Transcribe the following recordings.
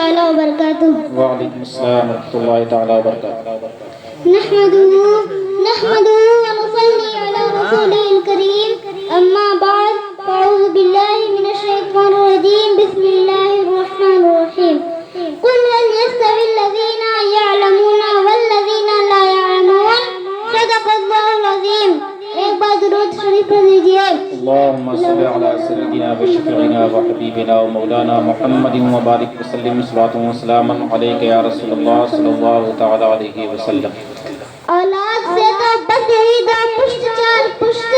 تعالی وبرکاتہ. وعلیکم السلام ورحمۃ اللہ تعالی وبرکاتہ. نحمده ونصلي على رسوله الكريم. أما بعد فأعوذ بالله من الشيطان الرجيم. بسم الله الرحمن الرحيم. قل هل يستوي الذين يعلمون والذين لا يعلمون. صدق الله العظيم. ایک بار درود شریف پڑھ لیجیے. اللهم صل على سيدنا وشفيعنا وحبيبنا ومولانا محمد وبارك وسلم صلاة وسلاما عليك يا رسول الله صلى الله تعالى عليه وسلم. اولاد سے تو بس یہی دو پشت چار پشت.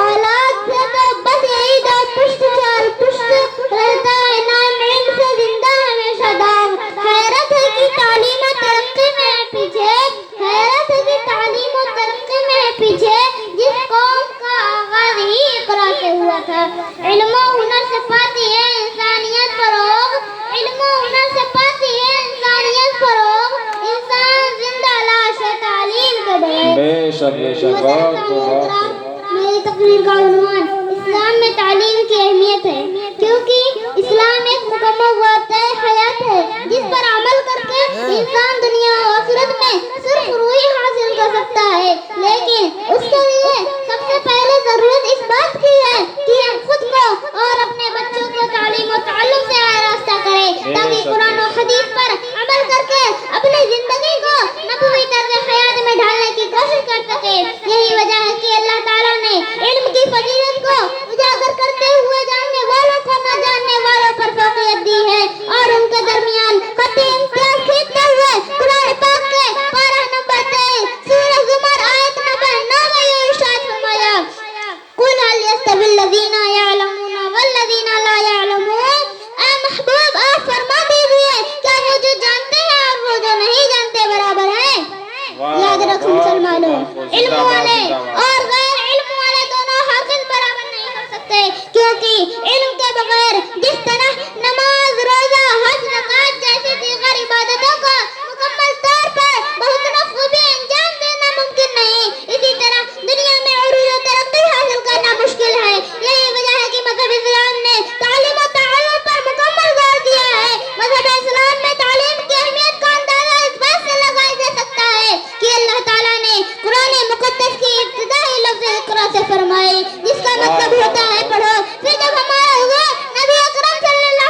اولاد سے تو بس یہی دو پشت چار پشت. رہتا ہے نام علم سے زندہ ہمیشہ داغ. حیرت ہے کہ تعلیم و ترقی میں پیچھے. حیرت ہے کہ تعلیم و ترقی میں پیچھے. جس قوم کا آغاز ہی اقرا سے ہوا تھا. علم و ہنر سے پاتی ہے انسانیت فروغ. علم و ہنر سے پاتی ہے انسانیت فروغ. انسان زندہ لاش ہے تعلیم کے بغیر. بے شک میری تقریر کا عنوان اسلام میں تعلیم کی اہمیت ہے. کیونکہ اسلام ایک مکمل ضابطۂ حیات ہے جس پر عمل کر کے انسان دنیا و آخرت میں صرف روحی حاصل کر سکتا ہے. لیکن اس کے لیے سب سے پہلے ضرورت اس بات کی ہے کہ ہم خود کو اور اپنے بچوں کو تعلیم و تعلم سے آراستہ کریں تاکہ قرآن و حدیث پر عمل کر کے اپنی زندگی کو نبوی طرز حیات میں ڈھالنے کی کوشش کر سکے. یہی وجہ ہے کہ اللہ تعالیٰ نے علم کی فضیلت کو اجاگر کرتے ہوئے جاننے والوں کو نہ جاننے والوں پر فوقیت دی ہے اور ان کے درمیان خط امتیاز کھینچتے ہوئے قرآن پاک کے پارہ نمبر 23 سورہ زمر آیت نمبر 9 میں یہ ارشاد فرمایا قل هل يستوي الذين يعلمون والذين لا يعلمون. اے محبوب آپ فرما دیجئے کیا وہ جو جانتے ہیں اور وہ جو نہیں جانتے برابر ہیں. یاد رکھو مسلمانوں, علم والے اور غیر علم والے دونوں حاصل برابر نہیں کر سکتے. کیونکہ علم کے بغیر جس طرح نماز, روزہ, حج, زکوٰۃ جیسی دیگر عبادتوں کا مکمل طور پر بحسن خوبی انجام دینا ممکن نہیں, اسی طرح دنیا میں عروج و ترقی حاصل کرنا مشکل ہے. یہی وجہ ہے کہ مذہب اسلام نے تعلیم و تعلم پر مکمل زور دیا ہے. مذہب اسلام میں تعلیم کی اہمیت کا اندازہ اس بات سے لگایا جا سکتا ہے کہ اللہ تعالیٰ نے قرآن مقدس کی ابتدائی لفظ اقرا سے فرمائی جس کا مطلب ہوتا ہے پڑھو. پھر جب ہمارا حضور نبی اکرم صلی اللہ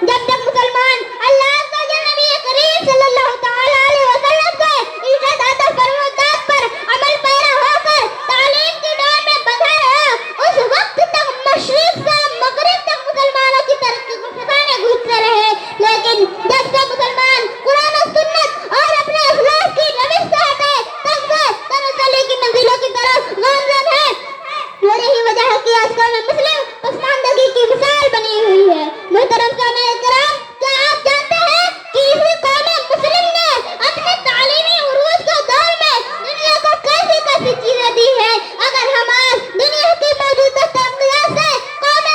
جب تک مسلمان اللہ عز و جل نبی کریم صلی اللہ تعالی علیہ وسلم کے ارشادات و فرمودات پر عمل پیرا ہو کر تعلیم کی ڈور میں بندھا رہا، اس وقت تک مشرق سے مغرب تک مسلمانوں کی ترقی کو فتانے گھستے رہے، لیکن جب سے مسلمان قرآن و سنت اور اپنے اخلاق کی روش سے ہٹے تب سے تنزلی کی منزلوں کی طرف گامزن ہے، اور یہی وجہ ہے کہ آج قوم مسلم پسماندگی کی مثال بنی ہوئی ہے۔ محترم سامعین کرام، کیا آپ جانتے ہیں کہ اسی قوم مسلم نے اپنے تعلیمی عروج کے دور میں دنیا کو کیسی کیسی چیزیں دی ہیں؟ اگر ہم آج دنیا کی موجودہ ترقیات سے قوم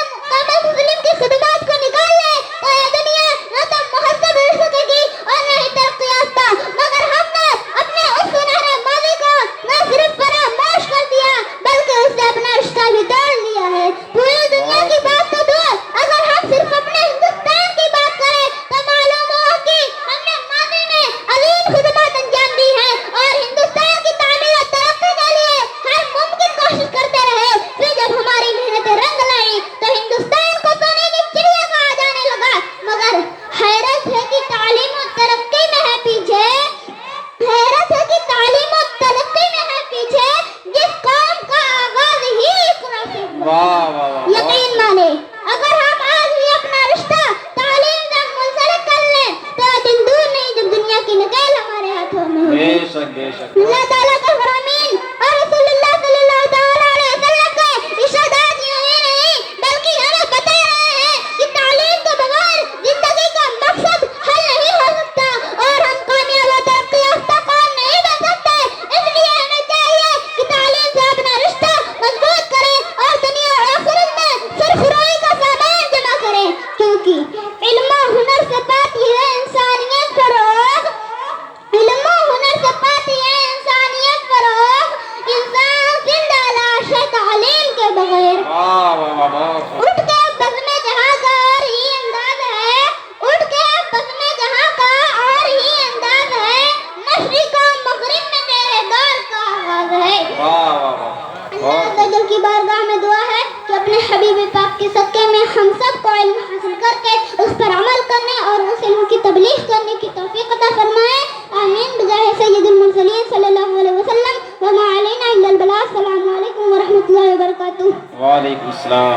مسلم کی خدمات کو نکال لیں تو یہ دنیا نہ تو مہذب رہ سکے گی اور نہ ہی ترقی یافتہ، مگر ہم نے اپنے اس سنہرے ماضی کو نہ صرف فراموش کر دیا بلکہ اس سے اپنا رشتہ بھی توڑ لیا ہے۔ پوری دنیا کی بات تو دور، اگر ہم صرف اپنے ہندوستان کی بات کریں تو معلوم ہوا کہ ہم نے ماضی میں عظیم خدمات انجام دی ہیں اور ہندوستان کی تعمیر و ترقی کے لیے ہر ممکن کوشش کرتے رہے، پھر جب ہماری محنتیں رنگ لائیں تو ہندوستان کو سونے کی چڑیا کہا جانے لگا، مگر حیرت ہے کہ تعلیم و ترقی میں ہے پیچھے، حیرت ہے کہ تعلیم و ترقی میں ہے پیچھے جس قوم کا آغاز ہی اقرا سے ہوا۔ واہ واہ واہ، یقین مانے اگر ہم آج بھی اپنا رشتہ تعلیم تک منسلک کر لیں تو دن دور نہیں جب دنیا کی نکیل ہمارے ہاتھوں میں بے ہوگی۔ شک بے شک، اللہ تعالیٰ کے فرامین اور رسول اللہ صلی اللہ تعالیٰ علیہ وسلم کے ارشادات یوں ہی نہیں بلکہ ہمیں بتا رہے ہیں کہ تعلیم کے بغیر زندگی کا مقصد حل نہیں ہو سکتا اور ہم کامیاب و ترقی یافتہ قوم نہیں بن سکتے، اس لیے ہمیں چاہیے کہ تعلیم سے اپنا رشتہ مضبوط کریں اور دنیا اور آخرت میں سرفرائی کا سامان جمع کریں، کیونکہ